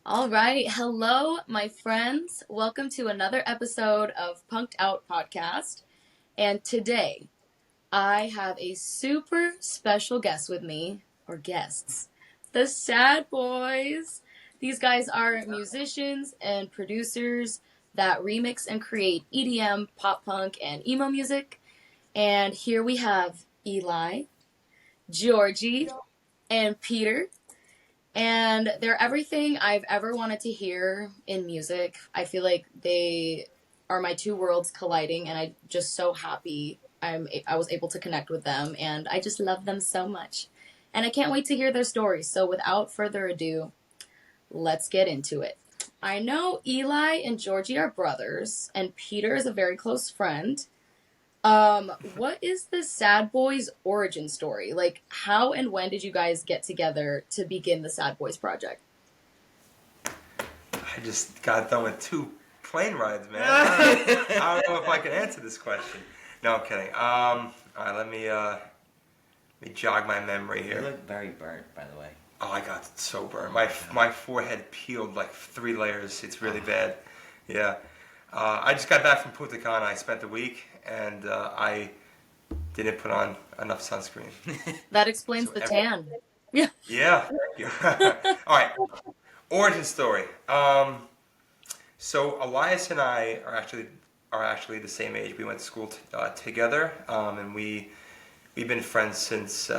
All right. Hello, my friends. Welcome to another episode of Punked Out Podcast. And today, I have a super special guest with me, or guests, the Sad Boys. These guys are musicians and producers that remix and create EDM, pop punk, and emo music. And here we have Eli, Georgie, and Peter. And they're everything I've ever wanted to hear in music. I feel like they are my two worlds colliding, and I'm just so happy I was able to connect with them, and I just love them so much. And I can't wait to hear their stories. So without further ado, let's get into it. I know Eli and Georgie are brothers, and Peter is a very close friend. What is the Sad Boys origin story? Like, how and when did you guys get together to begin the Sad Boys project? I just got done with 2 plane rides, man. I don't know if I can answer this question. No, I'm kidding. All right, let me jog my memory You here. look very burnt, by the way. Oh, I got so burned. My forehead peeled like 3 layers. It's really bad. Yeah. I just got back from Punta Cana. I spent a week, and I didn't put on enough sunscreen. That explains So the every- tan. Yeah. Yeah. All right. Origin story. So Elias and I are actually the same age. We went to school together, and we've been friends since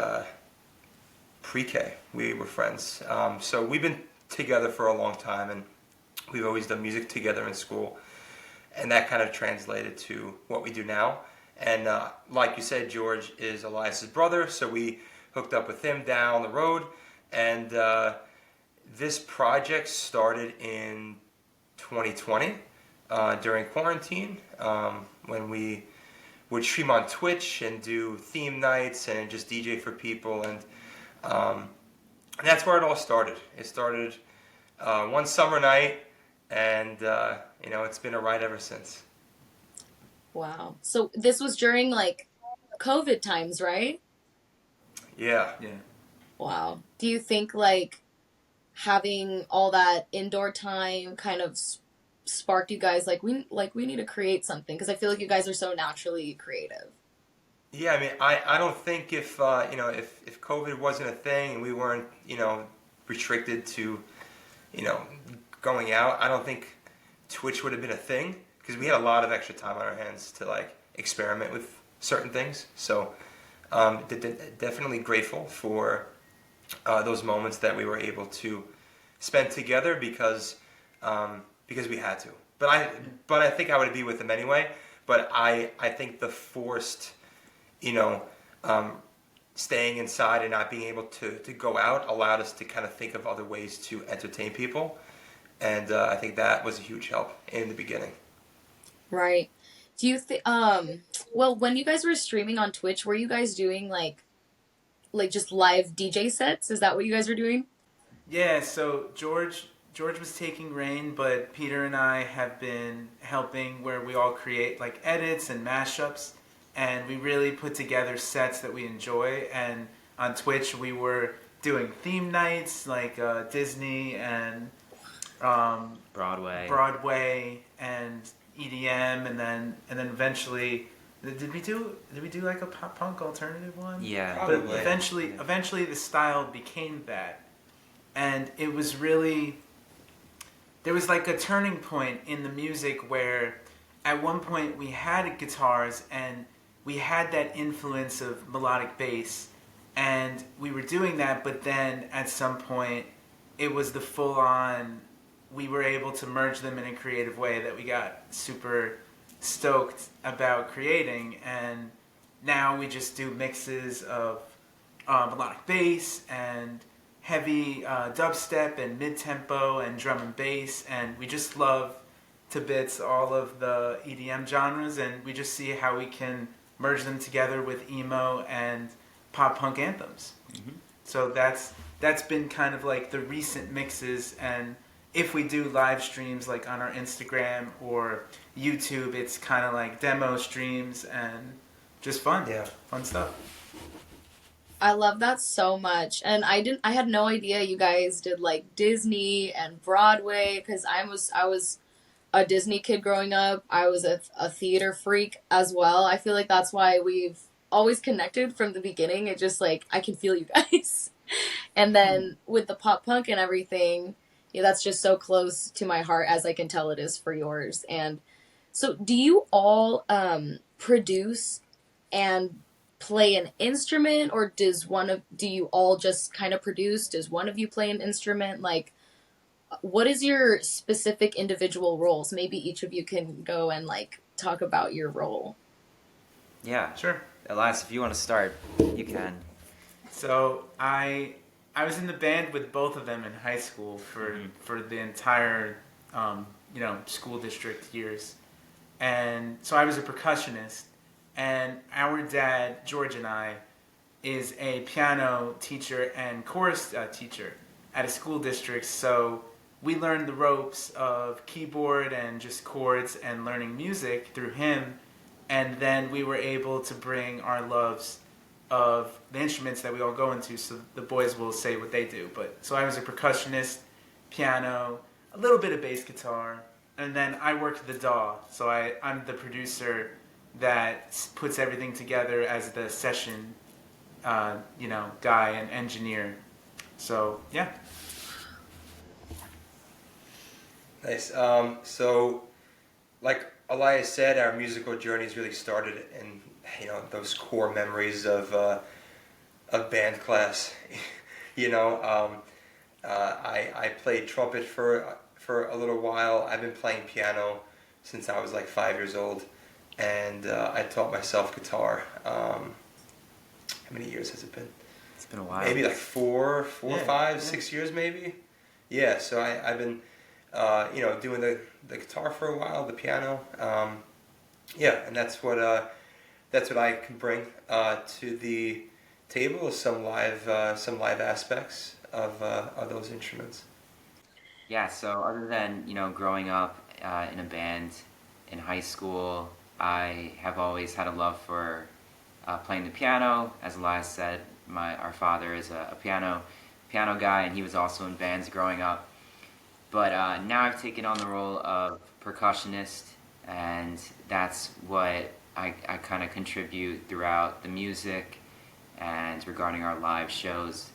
pre-K. We were friends. So we've been together for a long time, and we've always done music together in school, and that kind of translated to what we do now. And like you said, George is Elias's brother, so we hooked up with him down the road, and this project started in 2020 during quarantine when we would stream on Twitch and do theme nights and just DJ for people, and that's where it all started. It started one summer night, and it's been a ride ever since. Wow. So this was during like COVID times, right? Yeah. Yeah. Wow. Do you think like having all that indoor time kind of sparked you guys like we need to create something because I feel like you guys are so naturally creative. Yeah, I mean, I don't think if COVID wasn't a thing and we weren't restricted to going out, I don't think Twitch would have been a thing because we had a lot of extra time on our hands to like experiment with certain things. So definitely grateful for those moments that we were able to spend together because we had to. But I think I would be with them anyway. But I think the forced um, staying inside and not being able to go out allowed us to kind of think of other ways to entertain people. And I think that was a huge help in the beginning. Right. Do you think well, when you guys were streaming on Twitch, were you guys doing like just live DJ sets? Is that what you guys were doing? Yeah, so George was taking reign, but Peter and I have been helping where we all create like edits and mashups, and we really put together sets that we enjoy. And on Twitch, we were doing theme nights like Disney and Broadway. Broadway and EDM, and then eventually. Did we do like a pop punk alternative one? Yeah. But Probably. eventually the style became that. And it was really, there was like a turning point in the music where at one point we had guitars and we had that influence of melodic bass, and we were doing that, but then at some point it was the full on, we were able to merge them in a creative way that we got super stoked about creating, and now we just do mixes of melodic bass and heavy dubstep and mid-tempo and drum and bass, and we just love to bits all of the EDM genres, and we just see how we can merge them together with emo and pop punk anthems. Mm-hmm. So that's been kind of like the recent mixes, and if we do live streams like on our Instagram or YouTube, it's kind of like demo streams and just fun. Yeah. Fun stuff. I love that so much. And I had no idea you guys did like Disney and Broadway because I was a Disney kid growing up. I was a theater freak as well. I feel like that's why we've always connected from the beginning. It just like I can feel you guys. And then with the pop punk and everything, yeah, that's just so close to my heart as I can tell it is for yours. And so do you all produce and play an instrument, or do you all just kind of produce? Does one of you play an instrument? Like, what is your specific individual roles? Maybe each of you can go and like talk about your role. Yeah. Sure. Elias, if you want to start, you can. So I was in the band with both of them in high school for the entire school district years, and so I was a percussionist. And our dad, George, and I, is a piano teacher and chorus teacher at a school district. So we learned the ropes of keyboard and just chords and learning music through him. And then we were able to bring our loves of the instruments that we all go into. So the boys will say what they do. But so I was a percussionist, piano, a little bit of bass guitar, and then I worked the DAW. So I'm the producer that puts everything together as the session, guy and engineer. So yeah. Nice. So, like Elias said, our musical journeys really started in those core memories of band class. I played trumpet for a little while. I've been playing piano since I was like 5 years old. And I taught myself guitar. How many years has it been? It's been a while. Maybe like four, 5, 6 years maybe. Yeah, so I've been, doing the guitar for a while, the piano. And that's what I can bring to the table is some live aspects of those instruments. Yeah. So other than growing up in a band in high school, I have always had a love for playing the piano. As Elias said, our father is a piano guy, and he was also in bands growing up. But now I've taken on the role of percussionist, and that's what I kind of contribute throughout the music and regarding our live shows.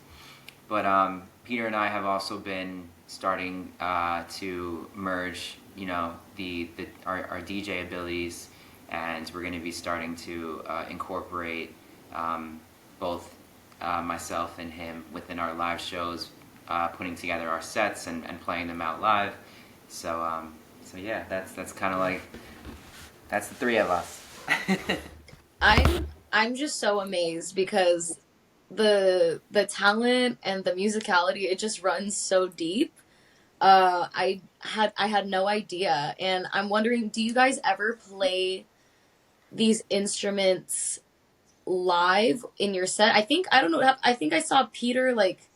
But Peter and I have also been starting to merge, our DJ abilities. And we're going to be starting to incorporate both myself and him within our live shows, putting together our sets and playing them out live. So yeah, that's kind of like that's the three of us. I'm just so amazed because the talent and the musicality, it just runs so deep. I had no idea, and I'm wondering, do you guys ever play these instruments live in your set? I think I saw Peter like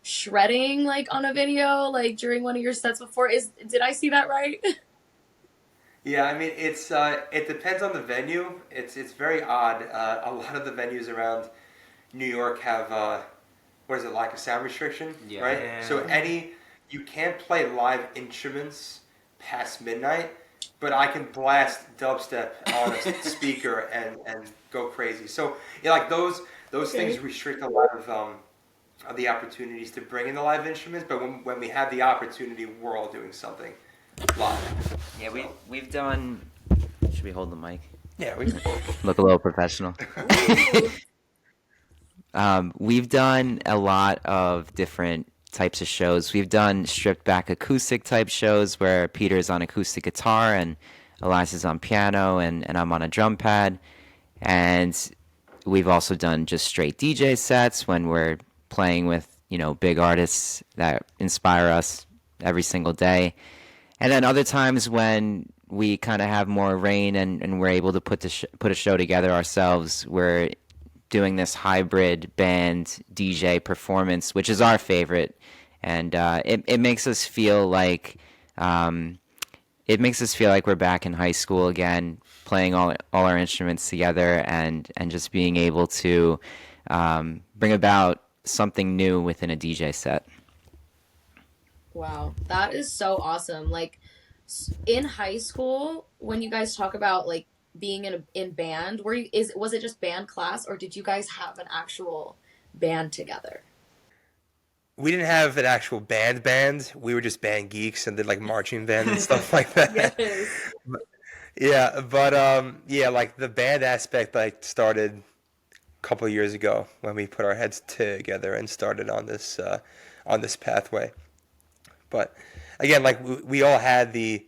shredding like on a video like during one of your sets before. Did I see that right? Yeah, I mean it depends on the venue. It's very odd. A lot of the venues around New York have what is it, like a sound restriction, Yeah. right? Yeah. So you can't play live instruments past midnight. But I can blast dubstep on a speaker and go crazy. So like those things restrict a lot of the opportunities to bring in the live instruments. But when we have the opportunity, we're all doing something live. Yeah, we've done. Should we hold the mic? Yeah, we Look a little professional. We've done a lot of different types of shows. We've done stripped back acoustic type shows where Peter's on acoustic guitar and Elias is on piano and I'm on a drum pad. And we've also done just straight DJ sets when we're playing with, big artists that inspire us every single day. And then other times when we kind of have more reign and we're able to put a show together ourselves, we're doing this hybrid band DJ performance, which is our favorite, and it makes us feel like we're back in high school again, playing all our instruments together and just being able to bring about something new within a DJ set. Wow, that is so awesome. Like in high school, when you guys talk about like being in band, was it just band class, or did you guys have an actual band together? We didn't have an actual band. We were just band geeks and did like marching band and stuff like that. Yes. Yeah, but yeah, like the band aspect like started a couple of years ago when we put our heads together and started on this pathway. But again, like we all had the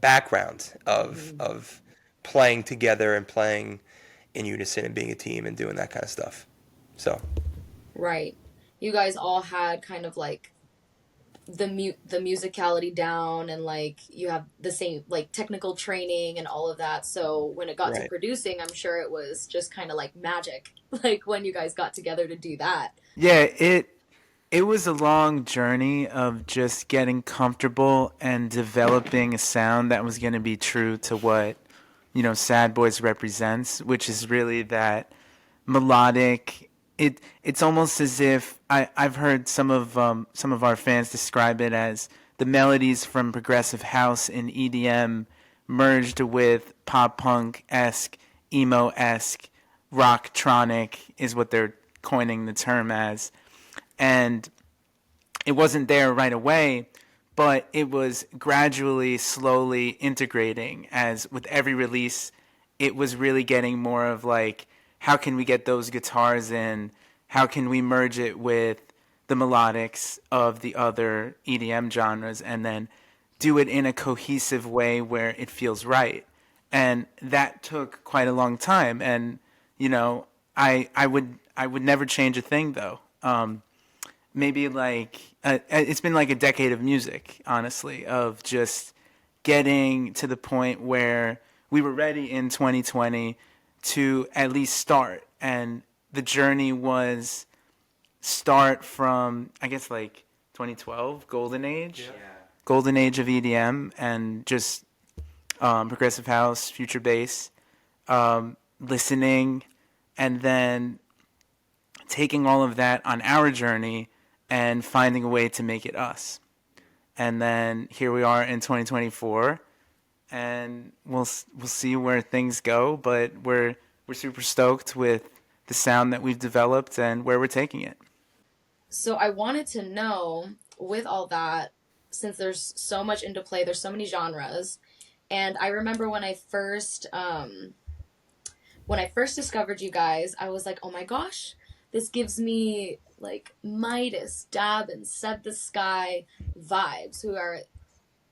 background of playing together and playing in unison and being a team and doing that kind of stuff. So Right. You guys all had kind of like the musicality down, and like you have the same like technical training and all of that. So when it got to right. producing, I'm sure it was just kind of like magic, like when you guys got together to do that. Yeah, it was a long journey of just getting comfortable and developing a sound that was going to be true to what, SadBois represents, which is really that melodic. It's almost as if I've heard some of our fans describe it as the melodies from progressive house and EDM merged with pop punk esque, emo esque, rocktronic is what they're coining the term as. And it wasn't there right away, but it was gradually, slowly integrating as with every release, it was really getting more of like, how can we get those guitars in? How can we merge it with the melodics of the other EDM genres and then do it in a cohesive way where it feels right? And that took quite a long time. And, I would never change a thing though. Maybe like it's been like a decade of music, honestly, of just getting to the point where we were ready in 2020 to at least start. And the journey was start from, I guess, like 2012, Golden Age. Yeah. Golden Age of EDM and just progressive house, future bass, listening, and then taking all of that on our journey and finding a way to make it us. And then here we are in 2024, and we'll see where things go. But we're super stoked with the sound that we've developed and where we're taking it. So I wanted to know, with all that, since there's so much into play, there's so many genres, and I remember when I first discovered you guys, I was like, oh my gosh, this gives me like Midas, Dab, and Set the Sky vibes, who are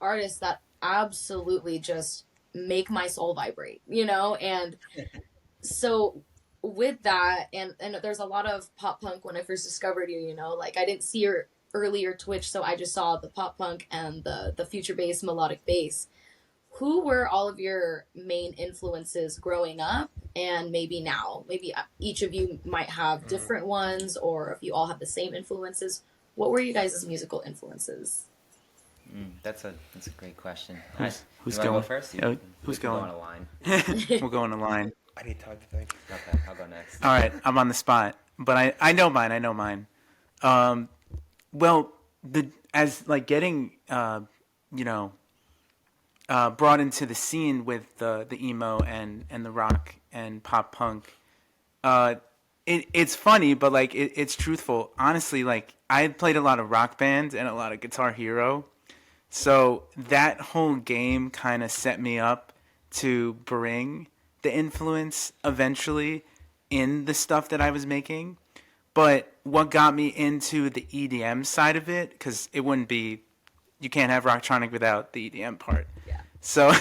artists that absolutely just make my soul vibrate, And so with that, and there's a lot of pop punk when I first discovered you, like I didn't see your earlier Twitch, so I just saw the pop punk and the future bass, melodic bass. Who were all of your main influences growing up and maybe now? Maybe each of you might have different ones, or if you all have the same influences. What were you guys' musical influences? That's a great question. Who's you going go first? Who's going? Go on a line. We'll go on a line. I need time to think. Okay, I'll go next. All right, I'm on the spot, but I know mine. Well, as like getting brought into the scene with the emo and the rock and pop punk. It's funny, but like it's truthful. Honestly, like I had played a lot of Rock Band and a lot of Guitar Hero, so that whole game kind of set me up to bring the influence eventually in the stuff that I was making. But what got me into the EDM side of it, because it wouldn't be, you can't have Rocktronic without the EDM part. Yeah. So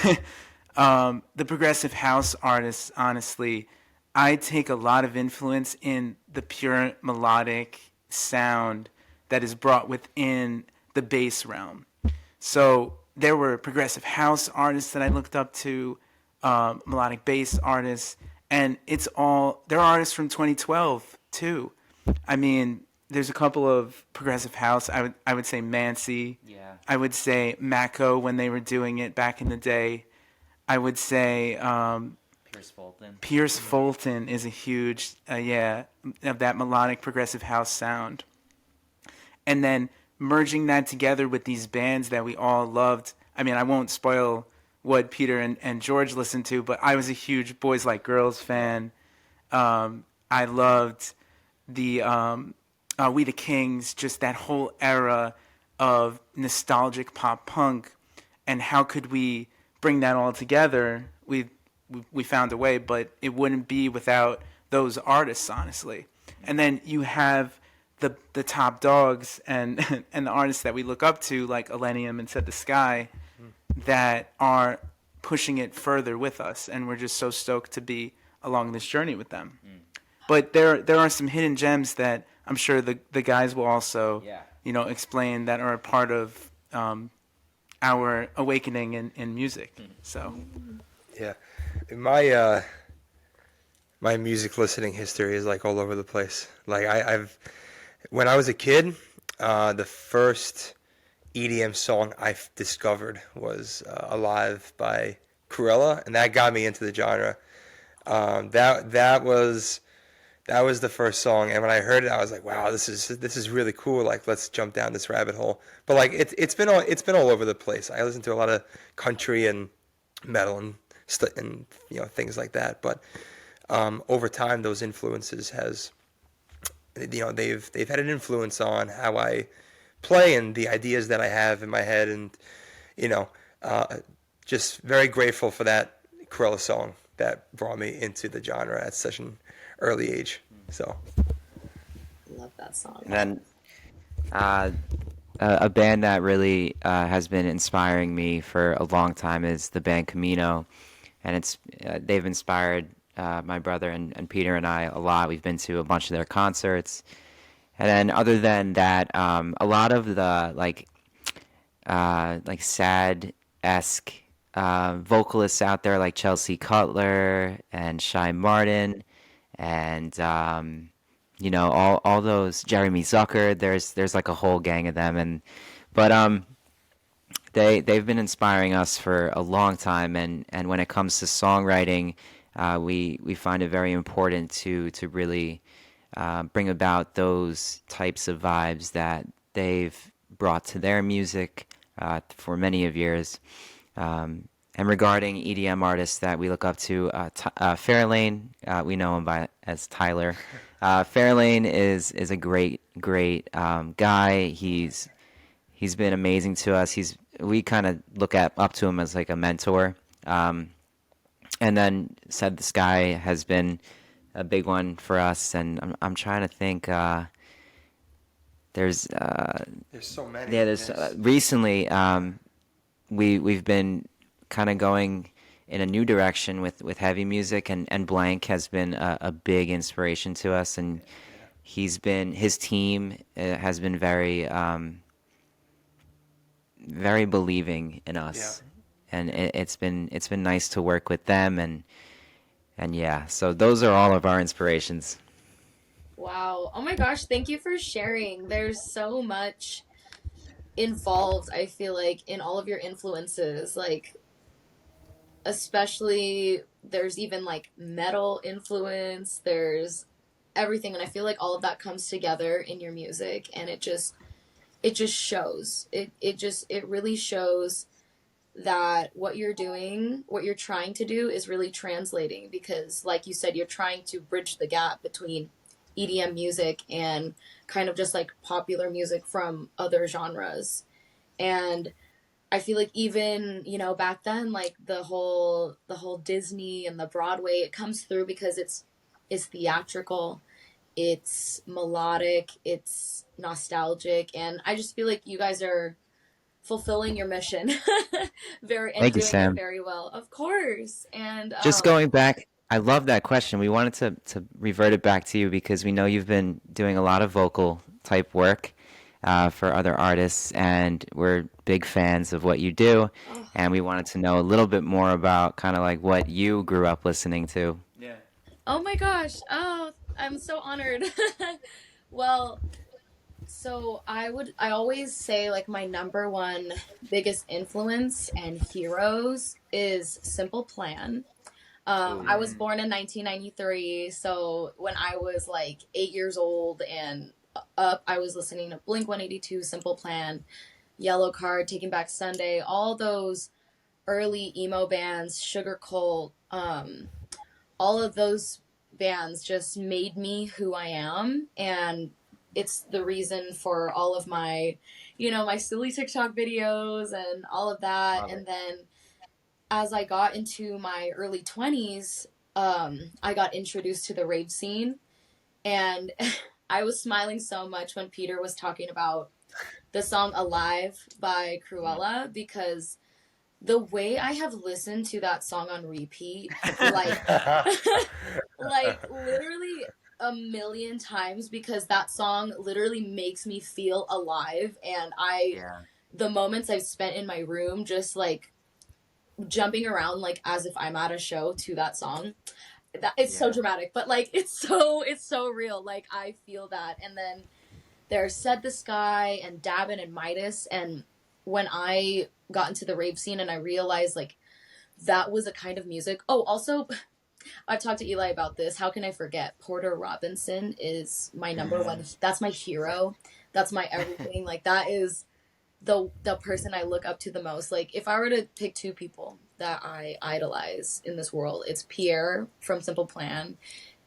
the progressive house artists, honestly, I take a lot of influence in the pure melodic sound that is brought within the bass realm. So there were progressive house artists that I looked up to, melodic bass artists, and there are artists from 2012 too. I mean, there's a couple of progressive house. I would say Mancy. Yeah. I would say Mako when they were doing it back in the day. I would say Pierce Fulton. Pierce Fulton is a huge, of that melodic progressive house sound. And then merging that together with these bands that we all loved. I mean, I won't spoil what Peter and George listened to, but I was a huge Boys Like Girls fan. I loved the We the Kings, just that whole era of nostalgic pop punk, and how could we bring that all together? We found a way, but it wouldn't be without those artists, honestly. And then you have the top dogs and and the artists that we look up to, like Elenium and Set the Sky, that are pushing it further with us, and we're just so stoked to be along this journey with them. But there are some hidden gems that I'm sure the guys will also explain, that are a part of our awakening in music. So Yeah, my my music listening history is like all over the place. Like I've when I was a kid, the first EDM song I discovered was "Alive" by Cruella, and that got me into the genre. That was the first song, and when I heard it, I was like, "Wow, this is really cool! Like, let's jump down this rabbit hole." But like, it's been all over the place. I listen to a lot of country and metal and things like that. But over time, those influences they've had an influence on how I play and the ideas that I have in my head, and just very grateful for that Cruella song that brought me into the genre at such an early age. So Love that song. And then a band that really has been inspiring me for a long time is the band Camino, and they've inspired my brother and Peter and I a lot. We've been to a bunch of their concerts, and then other than that, a lot of the like sad-esque vocalists out there, like Chelsea Cutler and Shy Martin, and all those, Jeremy Zucker. There's like a whole gang of them, but they've been inspiring us for a long time, and when it comes to songwriting, we find it very important to really bring about those types of vibes that they've brought to their music for many of years. And regarding EDM artists that we look up to, Fairlane, we know him as Tyler. Fairlane is a great guy. He's been amazing to us. We kind of look up to him as like a mentor. And then Said the Sky has been a big one for us. And I'm trying to think. There's so many. Yeah, there's recently we've been kind of going in a new direction with heavy music, and Blank has been a big inspiration to us, and his team has been very very believing in us, and it's been nice to work with them, and yeah, so those are all of our inspirations. Wow. Oh my gosh, thank you for sharing. There's so much involved, I feel like, in all of your influences. Like, especially, there's even like metal influence, there's everything, and I feel like all of that comes together in your music, and it just shows. It really shows that what you're doing, what you're trying to do, is really translating, because like you said, you're trying to bridge the gap between EDM music and kind of just like popular music from other genres. And I feel like even, back then, like the whole Disney and the Broadway, it comes through because it's theatrical, it's melodic, it's nostalgic, and I just feel like you guys are fulfilling your mission Thank you, doing Sam. it very well. Of course. And Just going back, I love that question. We wanted to revert it back to you because we know you've been doing a lot of vocal type work for other artists, and we're big fans of what you do, and we wanted to know a little bit more about kind of like what you grew up listening to. yeah. oh my gosh. Oh, I'm so honored. Well, so I always say like my number one biggest influence and heroes is Simple Plan. I was Ooh. born in 1993, so when I was like 8 years old and up, I was listening to Blink 182, Simple Plan, Yellow Card, Taking Back Sunday, all those early emo bands, Sugar Cult, all of those bands just made me who I am, and it's the reason for all of my, my silly TikTok videos and all of that. Love And it. then as I got into my early 20s, I got introduced to the rave scene, and I was smiling so much when Peter was talking about the song Alive by Cruella, because the way I have listened to that song on repeat, like, like literally a million times, because that song literally makes me feel alive. And Yeah. the moments I've spent in my room just like jumping around like as if I'm at a show to that song. That it's so Yeah. dramatic, but like it's so real. Like I feel that. And then there's Set the Sky and Davin and Midas. And when I got into the rave scene and I realized like that was a kind of music. Oh, also, I've talked to Eli about this. How can I forget? Porter Robinson is my number one. That's my hero. That's my everything. Like that is the person I look up to the most. Like if I were to pick two people that I idolize in this world, it's Pierre from Simple Plan,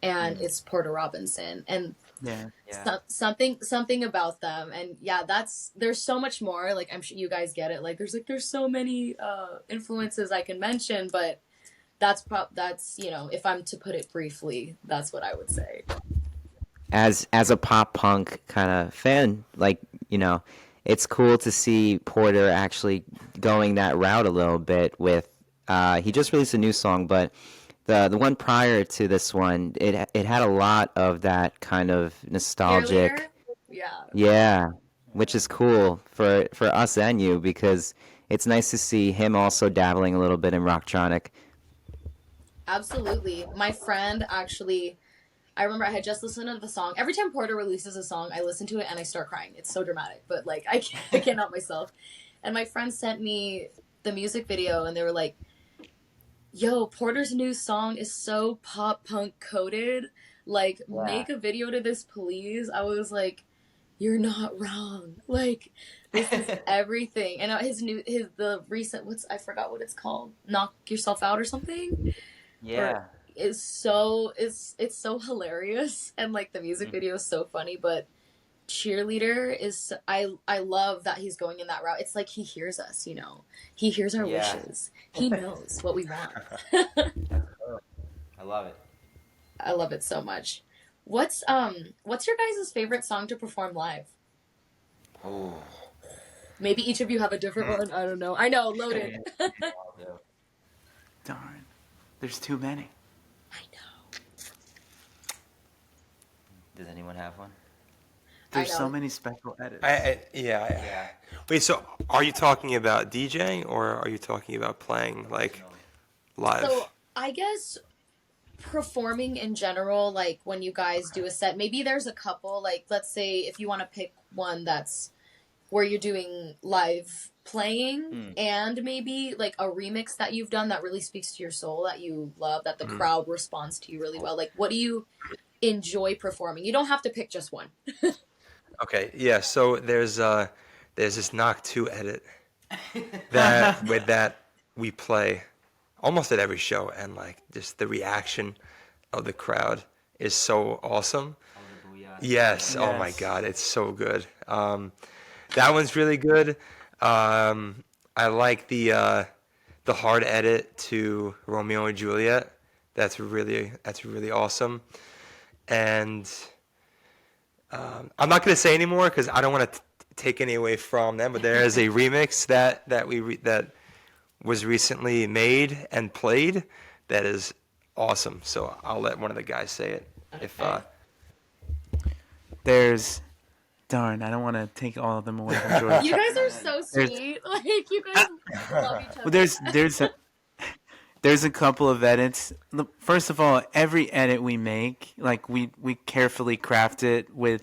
and it's Porter Robinson. And Yeah. Yeah. something about them. And yeah, there's so much more. Like I'm sure you guys get it. Like there's so many influences I can mention, but that's if I'm to put it briefly, that's what I would say. As a pop punk kind of fan, like, it's cool to see Porter actually going that route a little bit with he just released a new song, but the one prior to this one, it had a lot of that kind of Cheerleader, nostalgic. yeah. Yeah, which is cool for us and you, because it's nice to see him also dabbling a little bit in rocktronic. Absolutely. My friend actually, I remember I had just listened to the song. Every time Porter releases a song, I listen to it and I start crying. It's so dramatic, but like I can't help myself. And my friend sent me the music video and they were like, "Yo, Porter's new song is so pop punk coded. Like, Yeah. make a video to this, please." I was like, "You're not wrong. Like, this is everything." And the recent, I forgot what it's called. Knock Yourself Out or something. Yeah. Is so it's so hilarious, and like the music video is so funny. But Cheerleader is, I love that he's going in that route. It's like he hears us, he hears our Yeah. wishes, he knows what we want. I love it. I love it so much. What's your guys' favorite song to perform live? Oh. Maybe each of you have a different one. I don't know. I know, loaded. Darn. There's too many. I know. Does anyone have one? There's know. so many special edits. Yeah. Wait, so are you talking about DJing or are you talking about playing like live? So I guess performing in general, like when you guys do a set, maybe there's a couple, like let's say if you want to pick one that's where you're doing live playing and maybe like a remix that you've done that really speaks to your soul, that you love, that the crowd responds to you really well. Like what do you enjoy performing? You don't have to pick just one. Okay, yeah. So there's this Knock 2 edit that we play almost at every show, and like just the reaction of the crowd is so awesome. Yes. Oh my Yes. God, it's so good. That one's really good. I like the hard edit to Romeo and Juliet. That's really awesome. And I'm not gonna say anymore because I don't want to take any away from them. But there is a remix that that was recently made and played that is awesome. So I'll let one of the guys say it. If There's, darn, I don't want to take all of them away from George. You guys are so sweet. Like you guys love each other. Well, there's a couple of edits. First of all, every edit we make, like we carefully craft it with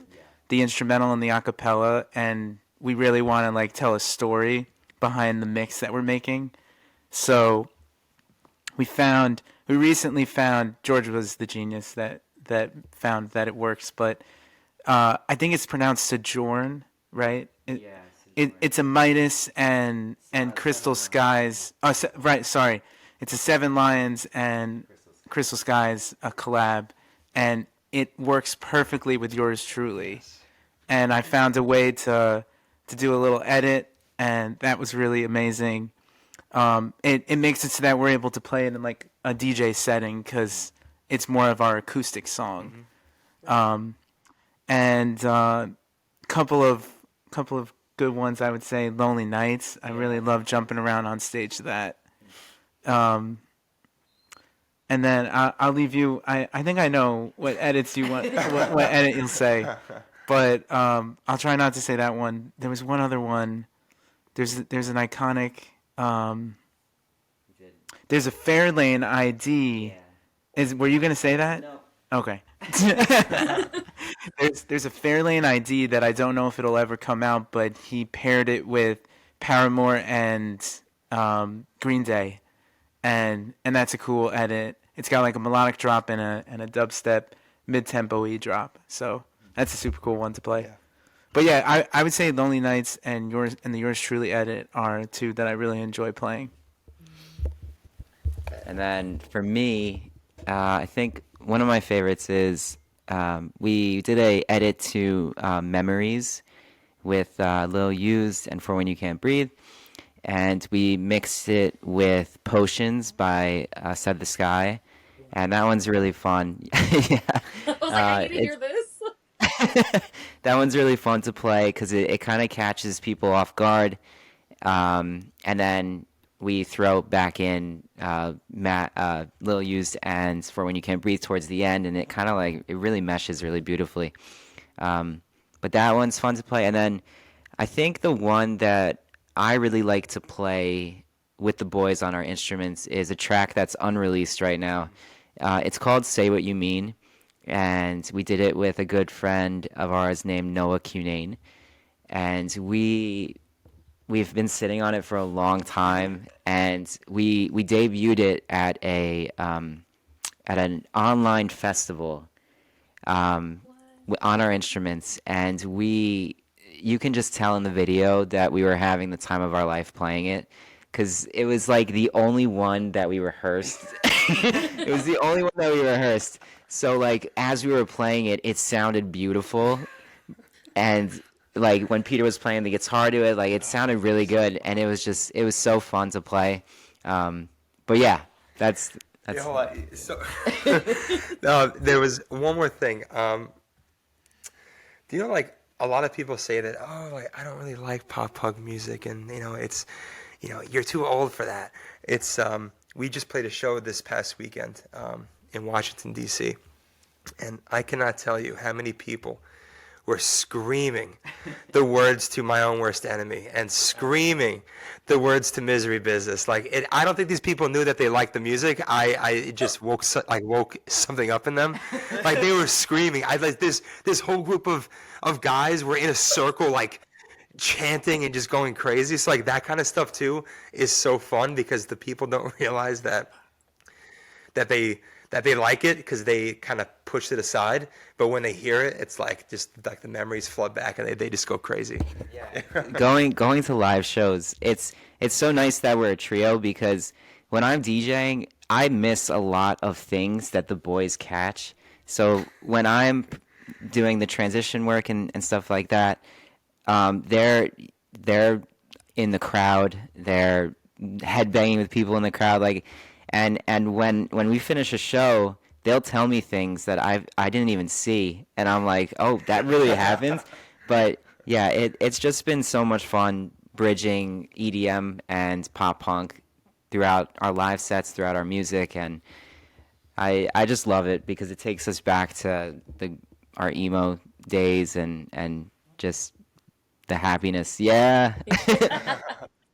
the instrumental and the acapella, and we really want to like tell a story behind the mix that we're making. So we found we recently found, George was the genius that found that it works, but I think it's pronounced Sojourn, right? Yeah, It's a Midas and Crystal Skies. Oh, right, sorry. It's a Seven Lions and Crystal Skies, a collab, and it works perfectly with yours truly. And I found a way to do a little edit, and that was really amazing. It makes it so that we're able to play it in like a DJ setting because it's more of our acoustic song. And couple of good ones, I would say. Lonely Nights. I really love jumping around on stage to that. And then I'll leave you. I think I know what edits you want. What edit you'll say, but I'll try not to say that one. There was one other one. There's an iconic. There's a Fairlane ID. Were you gonna say that? No. Okay. There's a Fairlane ID that I don't know if it'll ever come out, but he paired it with Paramore and Green Day, and that's a cool edit. It's got like a melodic drop and a dubstep mid-tempo E drop. So that's a super cool one to play. Yeah. But yeah, I would say Lonely Nights and the Yours Truly edit are two that I really enjoy playing. And then for me, I think one of my favorites is we did a edit to Memories with Lil Used and For When You Can't Breathe, and we mixed it with Potions by SadBois, and that one's really fun. Yeah. I was like, I need to hear this. That one's really fun to play because it kind of catches people off guard, and then we throw back in Lil Used and For When You Can't Breathe towards the end, and it kind of like it really meshes really beautifully. But that one's fun to play, and then I think the one that I really like to play with the boys on our instruments is a track that's unreleased right now. It's called Say What You Mean, and we did it with a good friend of ours named Noah Cunane, and we've been sitting on it for a long time, and we debuted it at an online festival on our instruments, and you can just tell in the video that we were having the time of our life playing it, because it was like the only one that we rehearsed. It was the only one that we rehearsed. So like as we were playing it, it sounded beautiful, and like when Peter was playing the guitar to it, like it sounded really good, and it was so fun to play. But yeah, that's. Yeah, hold on. So, no, there was one more thing. Do you know, like, a lot of people say that, oh, like, I don't really like pop punk music, and, it's, you're too old for that. It's, we just played a show this past weekend in Washington, D.C., and I cannot tell you how many people were screaming the words to My Own Worst Enemy and screaming the words to Misery Business. Like, I don't think these people knew that they liked the music. It just woke something up in them. Like, they were screaming. This whole group of guys were in a circle, like, chanting and just going crazy. So, like, that kind of stuff, too, is so fun because the people don't realize that they like it because they kind of pushed it aside, but when they hear it, it's like just like the memories flood back and they just go crazy. Yeah. Going to live shows, it's so nice that we're a trio because when I'm DJing, I miss a lot of things that the boys catch. So when I'm doing the transition work and stuff like that, they're in the crowd, they're headbanging with people in the crowd, like. And when we finish a show, they'll tell me things that I didn't even see, and I'm like, oh, that really happened. But yeah, it's just been so much fun bridging EDM and pop punk throughout our live sets, throughout our music, and I just love it because it takes us back to our emo days and just the happiness. Yeah.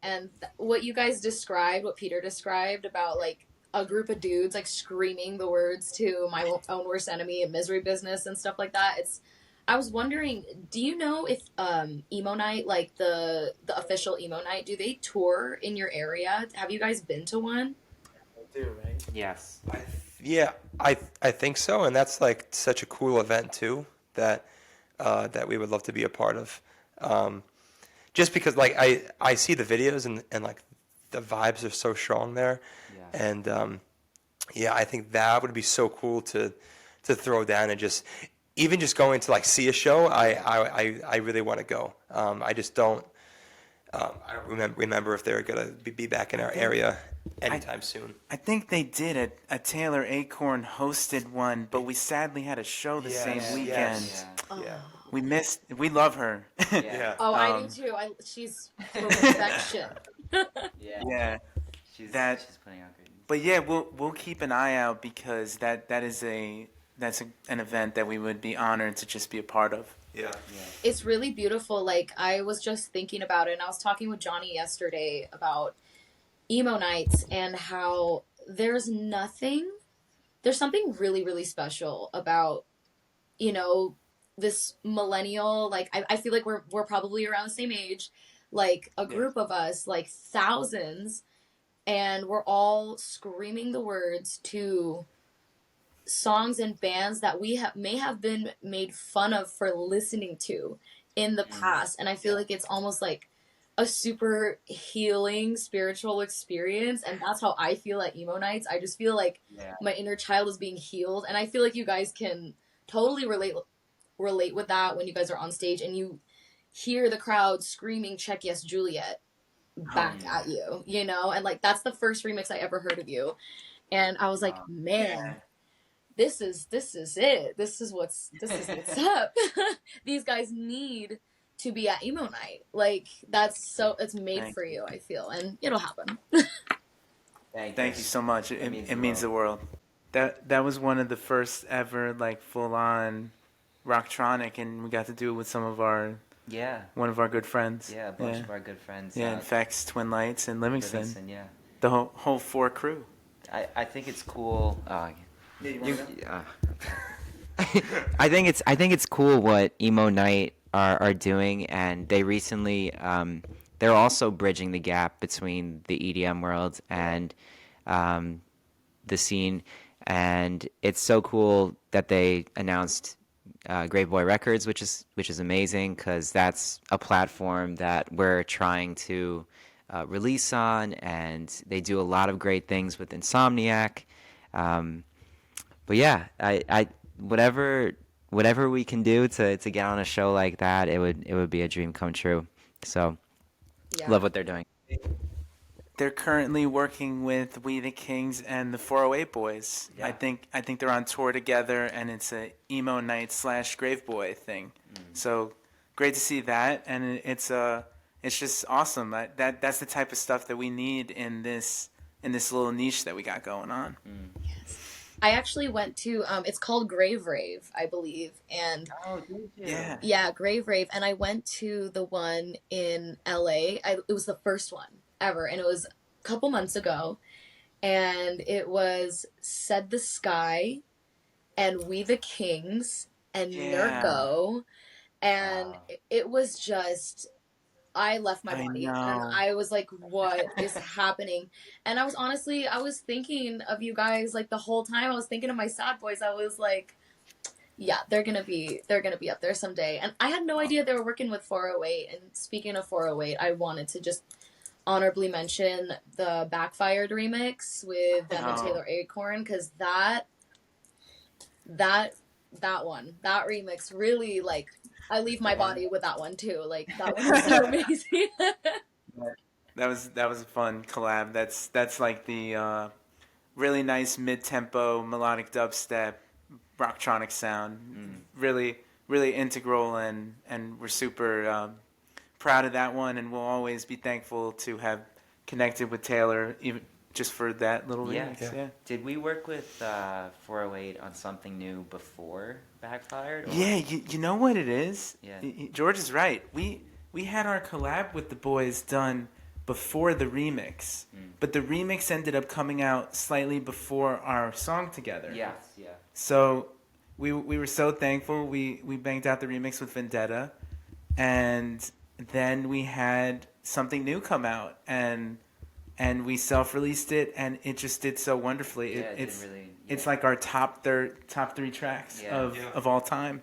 And what you guys described, what Peter described about like a group of dudes like screaming the words to My Own Worst Enemy and Misery Business and stuff like that. I was wondering, do you know if emo night, like the official emo night, do they tour in your area? Have you guys been to one? too, right? Yes. Yeah, I think so, and that's like such a cool event too that that we would love to be a part of. Um, just because like I see the videos and like the vibes are so strong there, Yeah. and yeah, I think that would be so cool to throw down and just even just going to like see a show. I really want to go. I don't remember if they're gonna be back in our area anytime soon. I think they did a Taylor Acorn hosted one, but we sadly had a show the same Yes, weekend. yes. Oh. Yeah. We love her. Yeah. Oh, I do too. She's perfection. Yeah. Yeah. She's That- she's putting out great music. But yeah, we'll keep an eye out because that's an event that we would be honored to just be a part of. Yeah. Yeah. It's really beautiful. Like, I was just thinking about it, and I was talking with Johnny yesterday about emo nights and how there's something really, really special about, this millennial, like, I feel like we're probably around the same age, like, a group of us, like, thousands, and we're all screaming the words to songs and bands that may have been made fun of for listening to in the past. And I feel like it's almost like a super healing spiritual experience, and that's how I feel at emo nights. I just feel like my inner child is being healed, and I feel like you guys can totally relate with that when you guys are on stage and you hear the crowd screaming "Check Yes Juliet" back at you, and like that's the first remix I ever heard of you, and I was like, man, this is it. This is what's up. These guys need to be at emo night. Like, it's made Thank for you, I feel, and it'll happen. Thank you so much. It means the world. That was one of the first ever like full on rocktronic, and we got to do it with one of our good friends. Yeah, a bunch of our good friends. Yeah, Infects, Twin Lights, and Livingston. Yeah. The whole four crew. I think it's cool. I think it's cool what Emo Night are doing, and they recently they're also bridging the gap between the EDM world and the scene, and it's so cool that they announced SadBois Records, which is amazing because that's a platform that we're trying to release on, and they do a lot of great things with Insomniac. But yeah, I whatever we can do to get on a show like that, it would be a dream come true. So love what they're doing. They're currently working with We the Kings and the 408 Boys. Yeah. I think they're on tour together, and it's a emo night / SadBois thing. So great to see that, and it's just awesome. That's the type of stuff that we need in this little niche that we got going on. Yes. I actually went to it's called Grave Rave, I believe, and Did you? Yeah. Grave Rave, and I went to the one in LA. It was the first one ever, and it was a couple months ago, and it was SadBois and We the Kings and Nurko, and it was just, I left my body and I was like, what is happening? And I was thinking of you guys like the whole time. I was thinking of my SadBois. I was like, yeah, they're gonna be up there someday. And I had no idea they were working with 408. And speaking of 408, I wanted to just honorably mention the Backfired remix with them and Taylor Acorn, because that remix really, like, I leave my body with that one too. Like, that one was so amazing. That was a fun collab. That's like the really nice mid-tempo melodic dubstep rocktronic sound. Really integral, and we're super proud of that one, and we'll always be thankful to have connected with Taylor, even just for that little remix. Yeah. Did we work with 408 on something new before Backfired? Or? Yeah, you know what it is? Yeah. George is right. We had our collab with the boys done before the remix, but the remix ended up coming out slightly before our song together. Yes, yeah. So we were so thankful. We banged out the remix with Vendetta, and then we had something new come out, and and we self-released it, and it just did so wonderfully. Yeah, It's like our top three tracks of all time.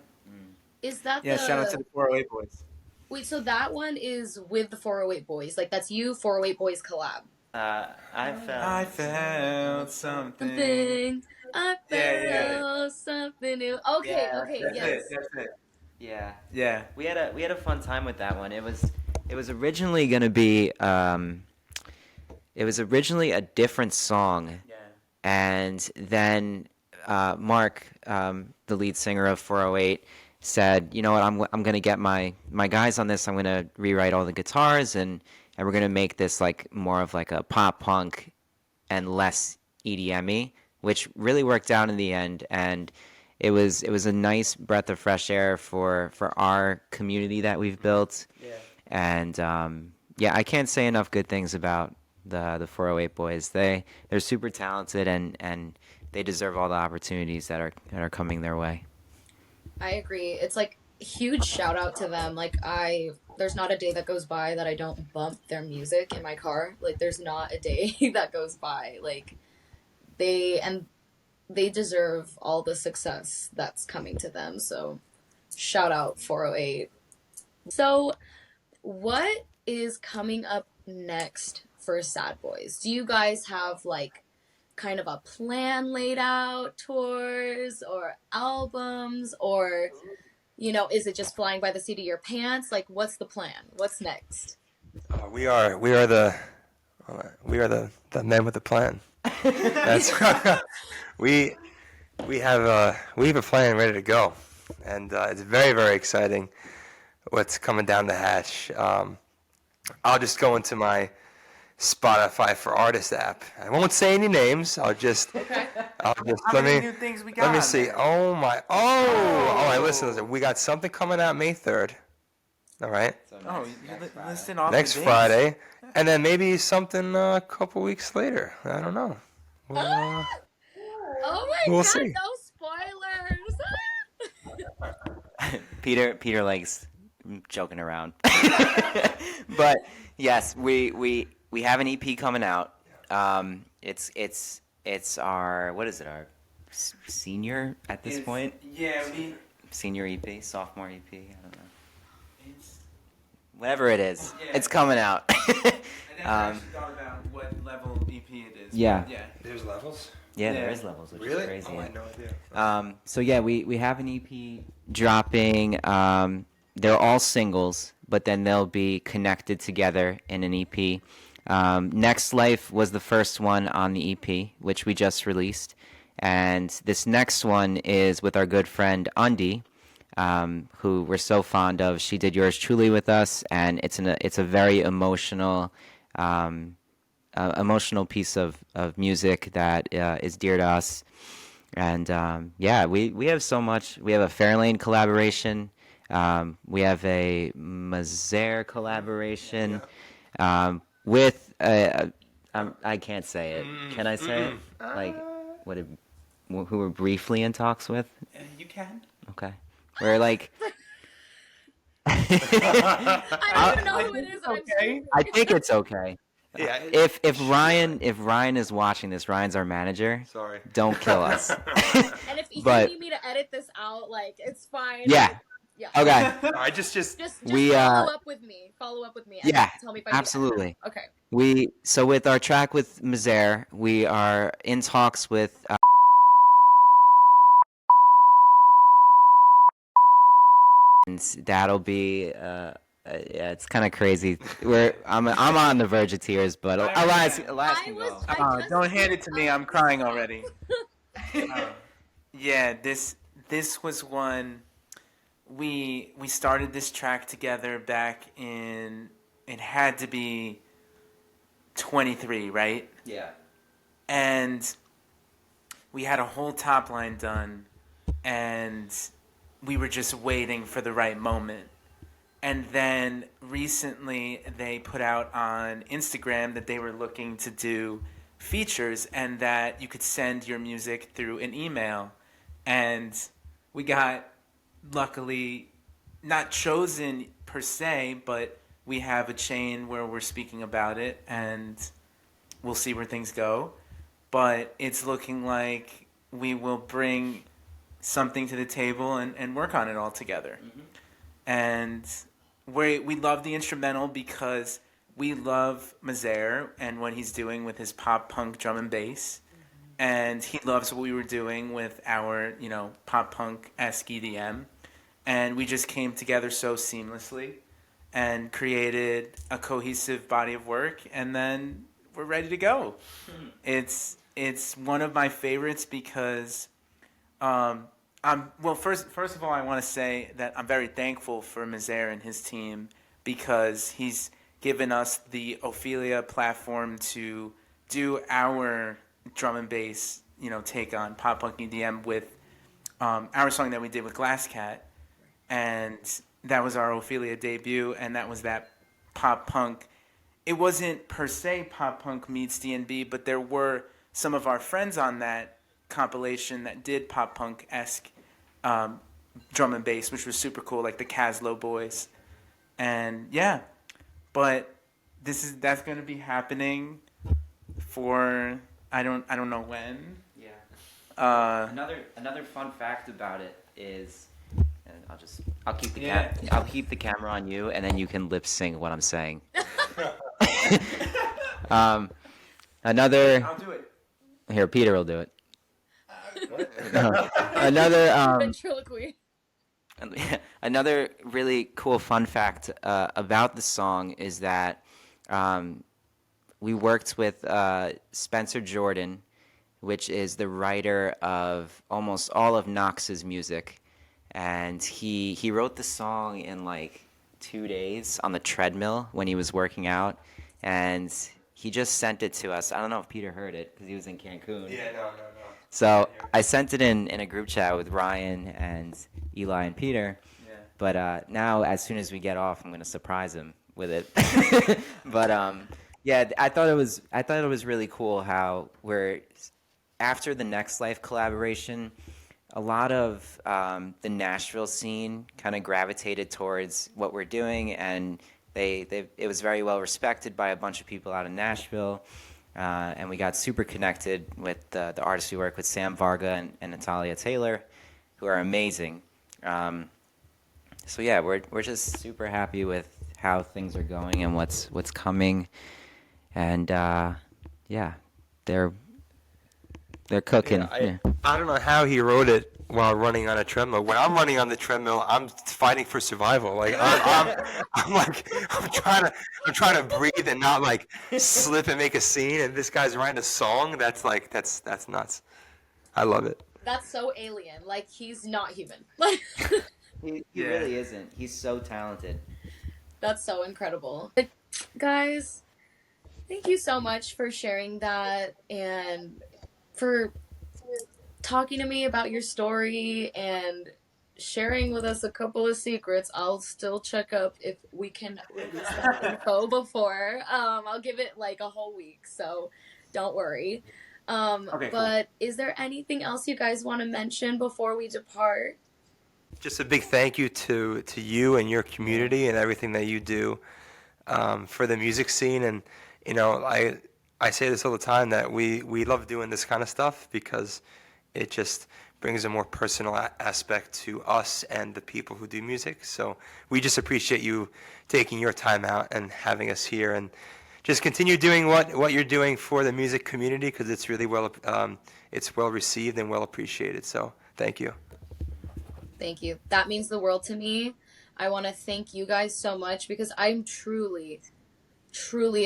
Is that Yeah, shout out to the 408 Boys. Wait, so that one is with the 408 Boys. Like, that's you, 408 Boys collab. I felt something. I felt something new. Okay, yes. That's it. Yeah. Yeah. We had a fun time with that one. It was originally gonna be it was originally a different song. Yeah. And then Mark, the lead singer of 408, said, "You know what? I'm gonna get my guys on this. I'm gonna rewrite all the guitars and we're gonna make this like more of like a pop punk and less EDM-y," which really worked out in the end. And it was a nice breath of fresh air for our community that we've built. Yeah. And I can't say enough good things about the 408 Boys. They're super talented and they deserve all the opportunities that are coming their way. I agree. It's like huge shout out to them. Like there's not a day that goes by that I don't bump their music in my car. Like there's not a day that goes by. Like they deserve all the success that's coming to them. So shout out 408. So what is coming up next for SadBois? Do you guys have like kind of a plan laid out, tours or albums, or is it just flying by the seat of your pants? Like, what's the plan? What's next? We are the men with the plan. That's we have a plan ready to go, and it's very, very exciting what's coming down the hatch. I'll just go into my Spotify for Artists app. I won't say any names. I'll just How many new things we got? let me see. Man? Oh my! Oh, all right. Listen. We got something coming out May 3rd. All right. Oh, you listen off Next the dates. Friday, and then maybe something a couple weeks later. I don't know. We'll, Oh my we'll god! see. No spoilers. Peter likes joking around. But yes, we have an EP coming out. It's our, what is it, our senior at this point? Yeah, Senior EP, sophomore EP, I don't know. Whatever it is, it's coming out. I never actually thought about what level EP it is. Yeah. Yeah. There's levels. Yeah, there is levels, which Really? is crazy. Oh, I had no idea. So yeah, we have an EP dropping. They're all singles, but then they'll be connected together in an EP. Next Life was the first one on the EP, which we just released. And this next one is with our good friend Undi, who we're so fond of. She did Yours Truly with us, and it's a very emotional piece of music that is dear to us. And we have so much. We have a Fairlane collaboration. We have a Mazer collaboration with I can't say it. Can I say it? Like who we're briefly in talks with? You can. Okay. We're like. I don't even know who it is. Okay. I think it's okay. Yeah. If Ryan is watching this, Ryan's our manager. Sorry. Don't kill us. And if you need me to edit this out, like it's fine. Yeah. Yeah. Okay. I just we follow up with me. Follow up with me. And Yeah. Tell me if I need to Absolutely. edit out. Okay. So with our track with Mazer, we are in talks with. And that'll be. It's kind of crazy. I'm on the verge of tears, but Elias can go. Don't hand it to me. I'm crying already. Yeah, this was one. We started this track together back in. It had to be 23, right? Yeah. And we had a whole top line done, and we were just waiting for the right moment. And then recently they put out on Instagram that they were looking to do features and that you could send your music through an email. And we got, luckily, not chosen per se, but we have a chain where we're speaking about it. And we'll see where things go. But it's looking like we will bring something to the table and work on it all together. And we love the instrumental because we love Mazer and what he's doing with his pop punk drum and bass. And he loves what we were doing with our, pop punk-esque EDM. And we just came together so seamlessly and created a cohesive body of work, and then we're ready to go. It's one of my favorites because first of all, I want to say that I'm very thankful for Mazer and his team because he's given us the Ophelia platform to do our drum and bass, take on pop punk EDM with our song that we did with Glass Cat, and that was our Ophelia debut, and that was that pop punk. It wasn't per se pop punk meets D&B, but there were some of our friends on that compilation that did pop punk-esque drum and bass, which was super cool, like the SadBois. And yeah, but that's going to be happening for I don't know when. Yeah. Another fun fact about it is, and I'll keep the camera on you, and then you can lip sync what I'm saying. Another. I'll do it. Here, Peter will do it. Ventriloquy. Another really cool fun fact about the song is that we worked with Spencer Jordan, which is the writer of almost all of Knox's music, and he wrote the song in like 2 days on the treadmill when he was working out, and he just sent it to us. I don't know if Peter heard it because he was in Cancun. Yeah, no. So I sent it in a group chat with Ryan and Eli and Peter. Yeah. But now, as soon as we get off, I'm going to surprise him with it. But yeah, I thought it was really cool how we're after the Next Life collaboration. A lot of the Nashville scene kind of gravitated towards what we're doing, and it was very well respected by a bunch of people out in Nashville. And we got super connected with the artists we work with, Sam Varga and Natalia Taylor, who are amazing. So yeah, we're just super happy with how things are going and what's coming, and yeah, they're cooking. Yeah, I don't know how he wrote it while running on a treadmill. When I'm running on the treadmill, I'm fighting for survival. Like I'm trying to breathe and not like slip and make a scene. And this guy's writing a song. That's nuts. I love it. That's so alien. Like, he's not human. He really isn't. He's so talented. That's so incredible. But guys, thank you so much for sharing that and for talking to me about your story and sharing with us a couple of secrets. I'll still check up if we can release that info before. I'll give it like a whole week, so don't worry. Okay, but is there anything else you guys want to mention before we depart? Just a big thank you to you and your community and everything that you do for the music scene. And I say this all the time that we love doing this kind of stuff because it just brings a more personal aspect to us and the people who do music. So we just appreciate you taking your time out and having us here, and just continue doing what you're doing for the music community, because it's really well received and well appreciated. So thank you. Thank you. That means the world to me. I want to thank you guys so much because I'm truly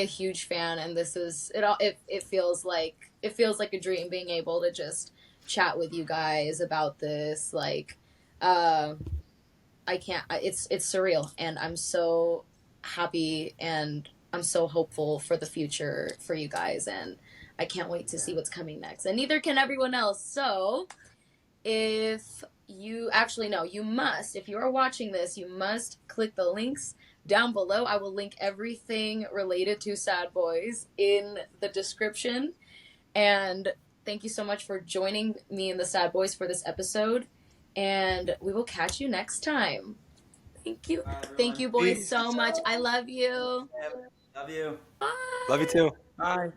a huge fan, and this is it feels like a dream being able to just chat with you guys about this. Like it's surreal, and I'm so happy and I'm so hopeful for the future for you guys, and I can't wait to see what's coming next, and neither can everyone else. So if you must, if you are watching this, you must click the links down below. I will link everything related to SadBois in the description. And thank you so much for joining me in the SadBois for this episode. And we will catch you next time. Thank you. Thank you, boys, so much. I love you. Love you. Bye. Love you too. Bye.